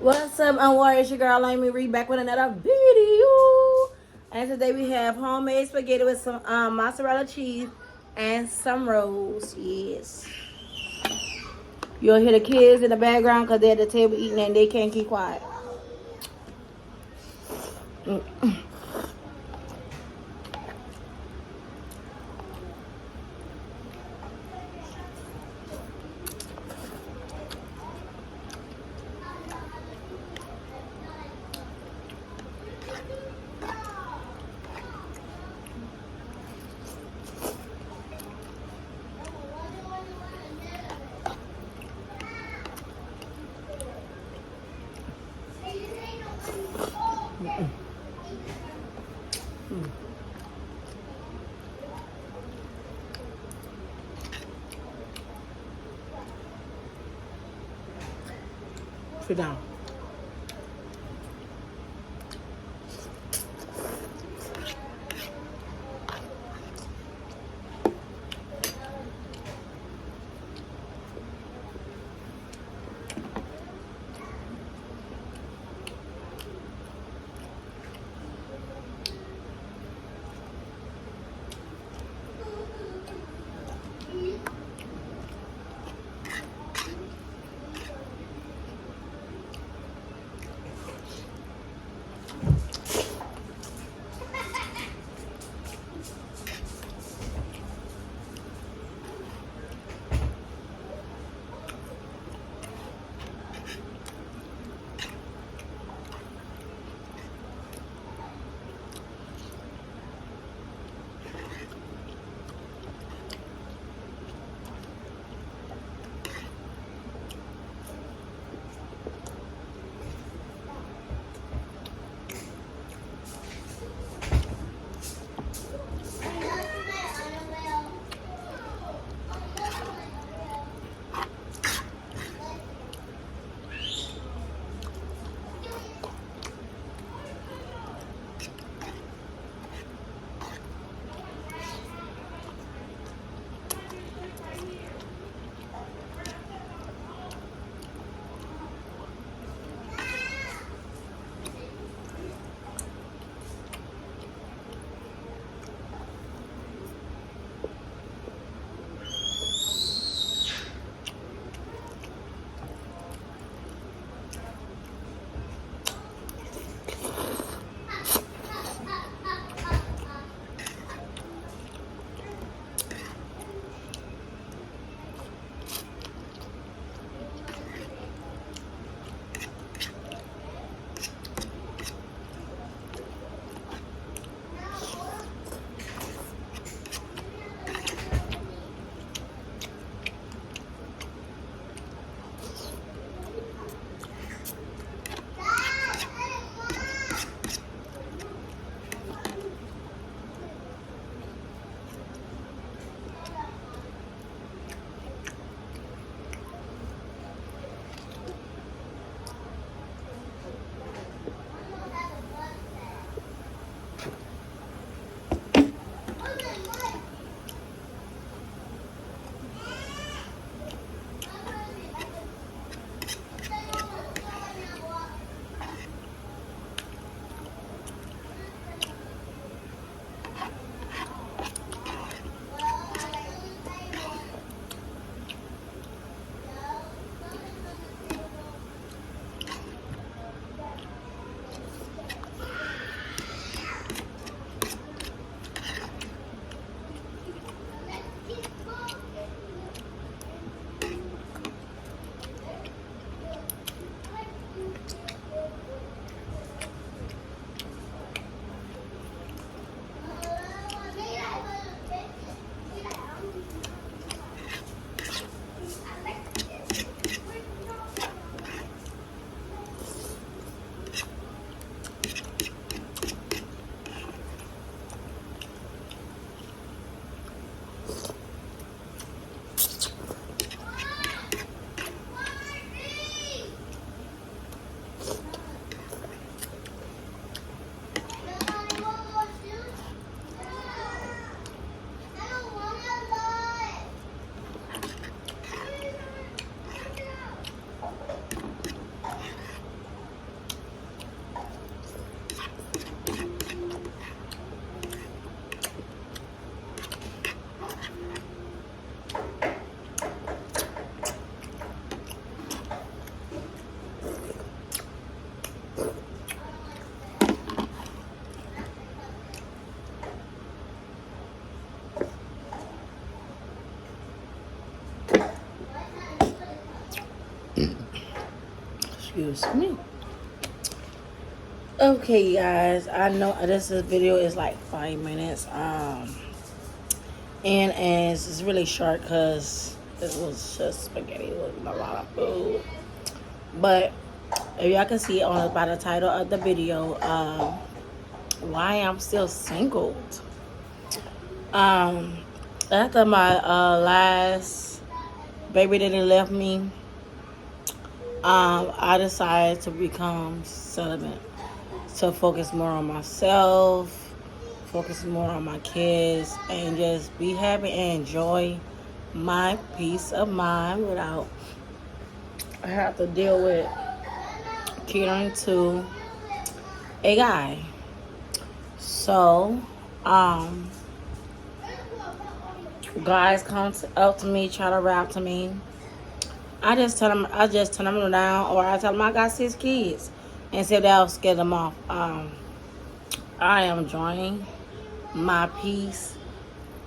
What's up, Unwarrior? It's your girl Amy Reed back with another video. And today we have homemade spaghetti with some mozzarella cheese and some rolls. Yes. You'll hear the kids in the background because they're at the table eating and they can't keep quiet. Sit down. Excuse me. Okay, guys. I know this video is like 5 minutes. And it's really short because it was just spaghetti. It wasn't a lot of food. But if y'all can see by the title of the video, why I'm still single. After my last baby that left me, I decided to become celibate, to focus more on myself, focus more on my kids, and just be happy and enjoy my peace of mind without I have to deal with catering to a guy. So, guys come up to me, try to rap to me. I just turn them down, or I tell them I got 6 kids, and say that'll scare them off. I am enjoying my peace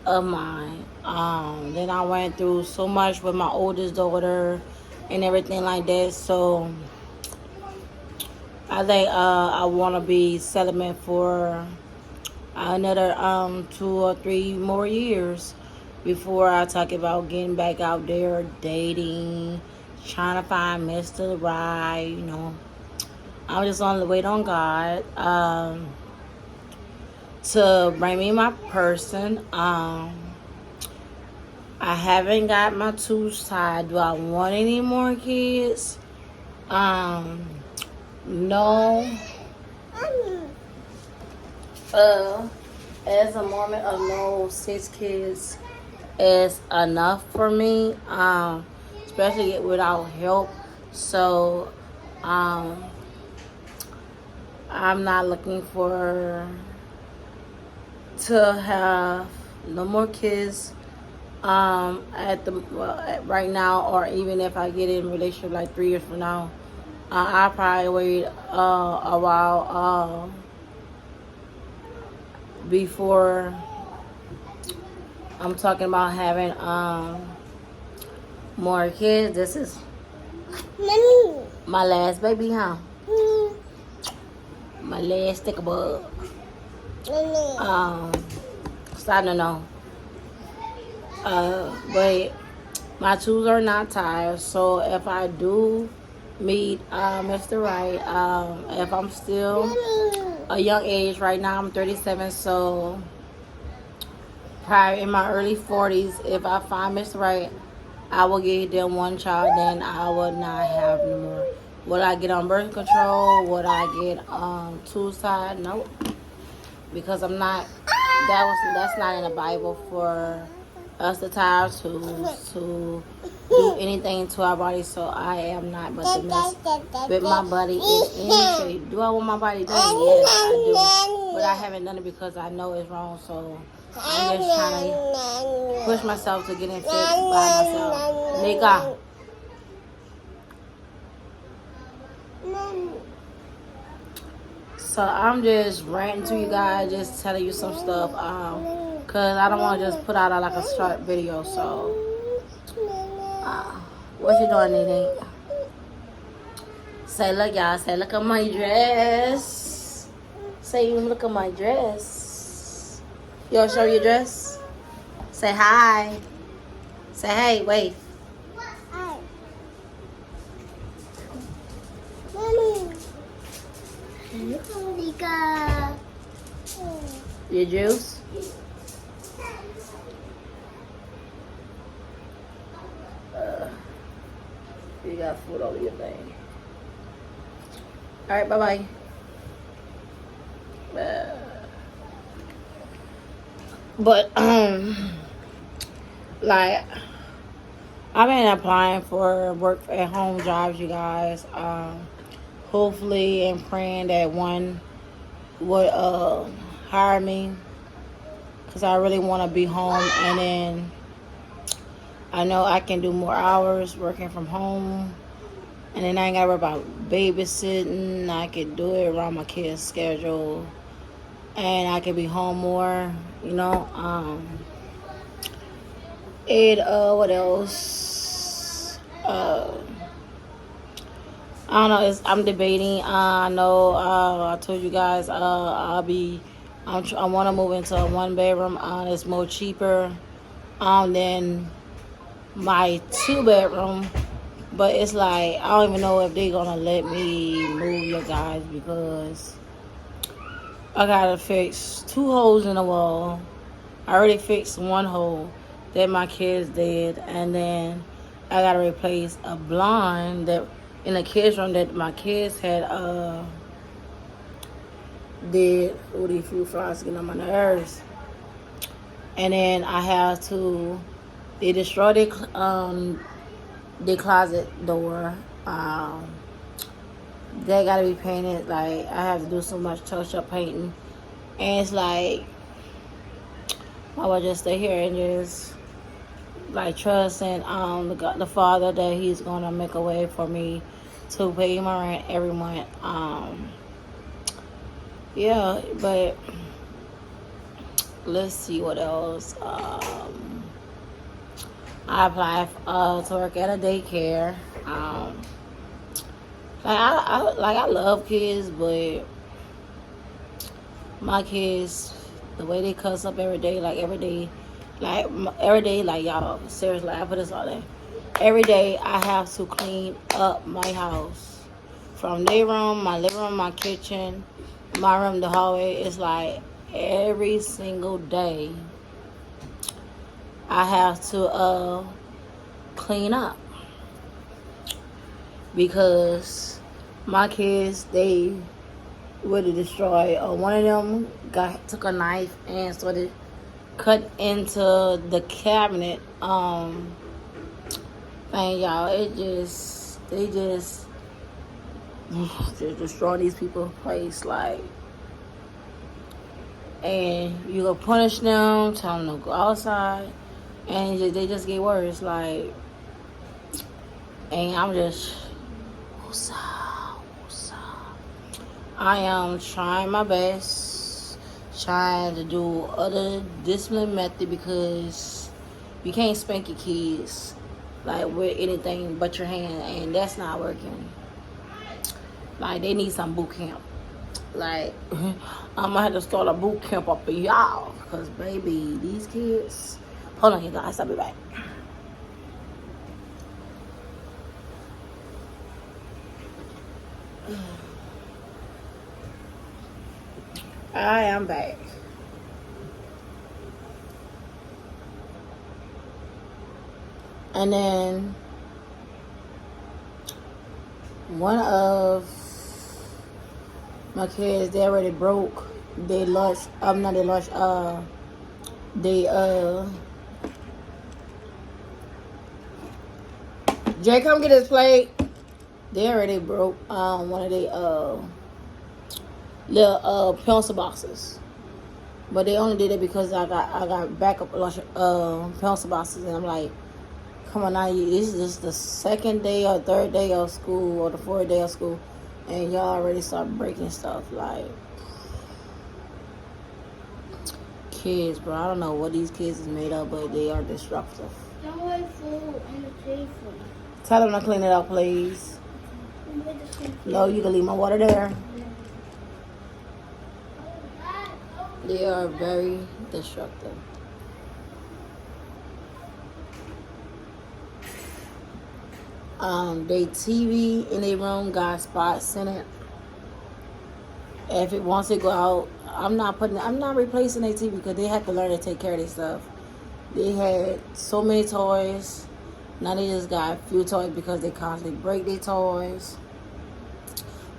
of mind. Then I went through so much with my oldest daughter and everything like that. So I think I want to be celibate for another 2 or 3 more years before I talk about getting back out there dating, trying to find Mr. Right. You know, I'm just on the wait on God to bring me my person. I haven't got my tubes tied. Do I want any more kids? No. As a moment of no, 6 kids is enough for me, especially without help. So I'm not looking to have no more kids right now, or even if I get in a relationship like 3 years from now. I'll probably wait a while before I'm talking about having more kids. This is my last baby, huh? My last stick of bug. So I don't know. But my tubes are not tied. So if I do meet Mr. Right, if I'm still a young age, right now I'm 37, so probably in my early 40s, if I find Mr. Right, I will get them 1 child, then I will not have no more. Would I get on birth control? Would I get tubes tied? Nope. Because I'm not, that's not in the Bible for us to tie our tubes, to do anything to our body. So I am not but to mess with my body in any shape. Do I want my body done? Yes, I do. But I haven't done it because I know it's wrong. So I'm just trying to push myself to get in fit by myself. Nika. So I'm just ranting to you guys, just telling you some stuff, cause I don't want to just put out like a short video. So, what you doing, Nene? Say, look, y'all. Say, look at my dress. Say, look at my dress. You want to show your dress? Say hi. Say hey. Wait. Your juice? You got food over your thing. Alright, bye-bye. But, like, I've been applying for work at home jobs, you guys. Hopefully, and praying that one would hire me, because I really want to be home, and then I know I can do more hours working from home, and then I ain't gotta worry about babysitting. I can do it around my kids' schedule, and I can be home more, you know. What else? I don't know. I'm debating. I know. I told you guys. I'll be. I want to move into a 1 bedroom. It's more cheaper. Than my 2 bedroom. But it's like I don't even know if they're gonna let me move, you guys, because I gotta fix 2 holes in the wall. I already fixed 1 hole that my kids did, and then I gotta replace a blind that in the kids room that my kids had did. All these few flies getting on my nerves, and then I have to. They destroyed the closet door. They gotta be painted. Like I have to do so much touch up painting, and it's like I would just stay here and just like trust and the Father that He's gonna make a way for me to pay my rent every month. Yeah, but let's see what else. I applied to work at a daycare. I love kids, but my kids, the way they cuss up every day, like y'all, seriously, I put this all day. Every day I have to clean up my house, from their room, my living room, my kitchen, my room, the hallway. It's like every single day I have to clean up, because my kids, they really destroy. One of them took a knife and started cut into the cabinet thing, y'all. They just destroy these people's place, like. And you go punish them, tell them to go outside, and they just get worse, like. And I'm just, I am trying my best, trying to do other discipline method, because you can't spank your kids like with anything but your hand, and that's not working. Like they need some boot camp. Like I'm gonna have to start a boot camp up for y'all, because baby, these kids. Hold on, you guys, I'll be back. I am back. And then one of my kids, they already broke. They lost. Not they lost. They Jay, come get his plate. They already broke one of the little pencil boxes, but they only did it because I got backup pencil boxes, and I'm like, come on now, this is just the 2nd day or 3rd day of school or the 4th day of school, and y'all already start breaking stuff. Like kids, bro, I don't know what these kids is made of, but they are destructive. Don't wait for and pay for it. Tell them to clean it up, please. No, you can leave my water there. They are very destructive. They TV in their room got spots in it. If it wants to go out, I'm not replacing their TV, because they have to learn to take care of their stuff. They had so many toys. Now they just got a few toys because they constantly break their toys.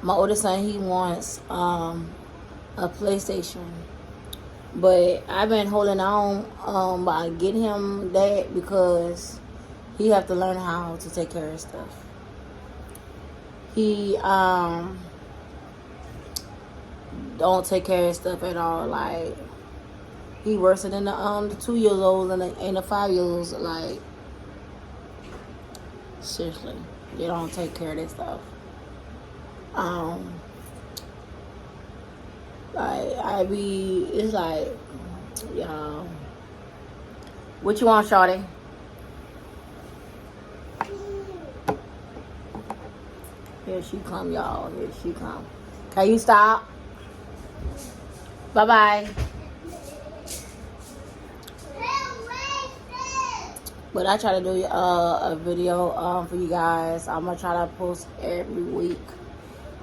My oldest son, he wants a PlayStation. But I've been holding on by getting him that, because he have to learn how to take care of stuff. He don't take care of stuff at all. Like he worse than the 2-year-olds and the 5-year-olds. Like seriously, they don't take care of their stuff. It's like, y'all, what you want, shawty? Here she come, y'all. Here she come. Can you stop? Bye-bye. But I try to do a video for you guys. I'm going to try to post every week.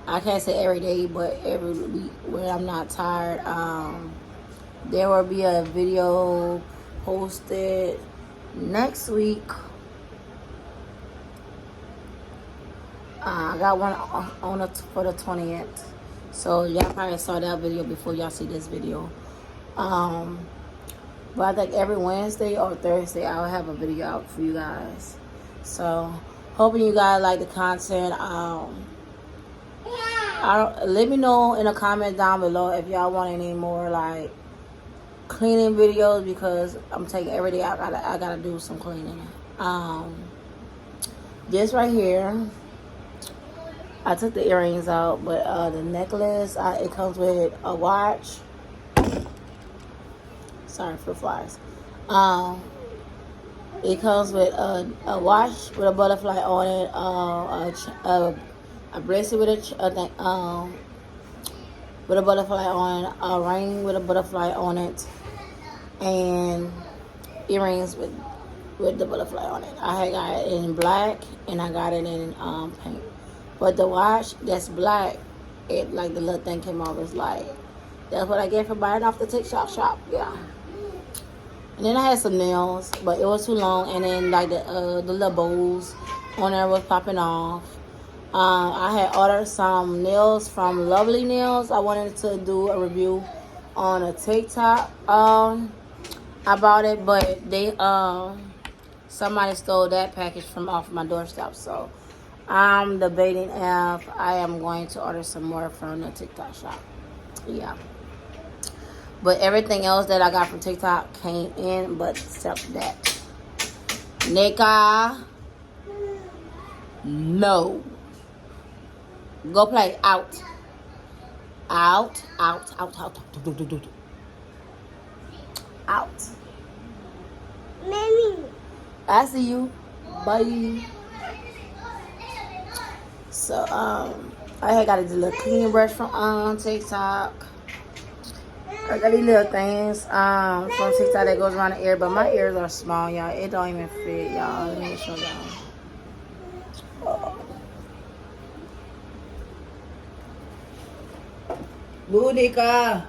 I can't say every day, but every week when I'm not tired. There will be a video posted next week. I got one on for the 20th. So y'all probably saw that video before y'all see this video. But I think every Wednesday or Thursday I'll have a video out for you guys. So hoping you guys like the content. Let me know in the comment down below if y'all want any more like cleaning videos, because I'm taking every day I gotta do some cleaning. This right here, I took the earrings out, but the necklace, it comes with a watch. Sorry for flies. It comes with a watch with a butterfly on it, a bracelet with with a butterfly on it, a ring with a butterfly on it, and earrings with the butterfly on it. I had got it in black and I got it in pink. But the watch that's black, it like the little thing came off. It's like, that's what I get for buying off the TikTok shop. Yeah. And then I had some nails, but it was too long. And then like the little bows on there was popping off. I had ordered some nails from Lovely Nails. I wanted to do a review on a TikTok about it, but they somebody stole that package from off my doorstep. So I'm debating if I am going to order some more from the TikTok shop. Yeah. But everything else that I got from TikTok came in, but except that. Nika. No. Go play. Out. Out. Out. Out. Out. Out. Mommy. I see you. Bye. So, I had got a little cleaning brush from TikTok. I got these little things from TikTok that goes around the ear, but my ears are small, y'all. It don't even fit, y'all. Let me show y'all. Boudica.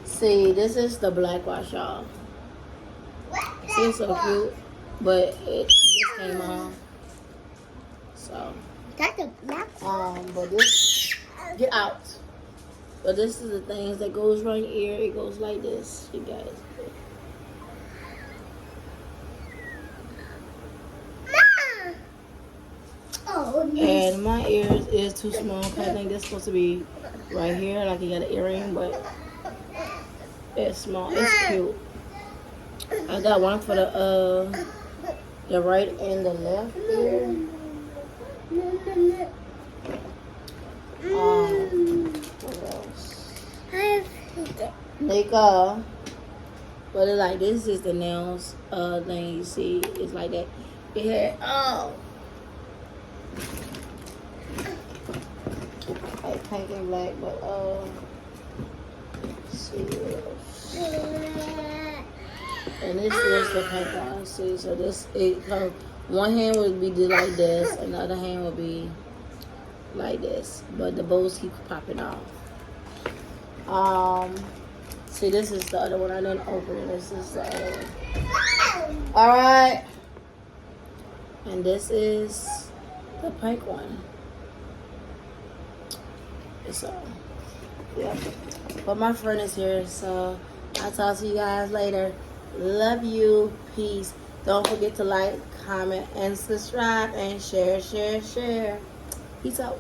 See, this is the black wash, y'all. See, it's so cute, but it just came on. So. That's a black But this, get out. But this is the things that goes right here. It goes like this, you guys. Oh, And my ears is too small. I think this supposed to be right here, like you got an earring, but it's small. It's cute. I got one for the right and the left ear. What else? Nika. But it's like, this is the nails thing you see. It's like that. It had like pink and black, but let's see what else. And this is the pink one. See, so this one hand would be like this, and the other hand would be like this, but the bows keep popping off. See, this is the other one. I didn't open it. This is the other one. All right, and this is the pink one. So yeah, but my friend is here, so I'll talk to you guys later. Love you. Peace. Don't forget to like, comment, and subscribe, and share. Peace out.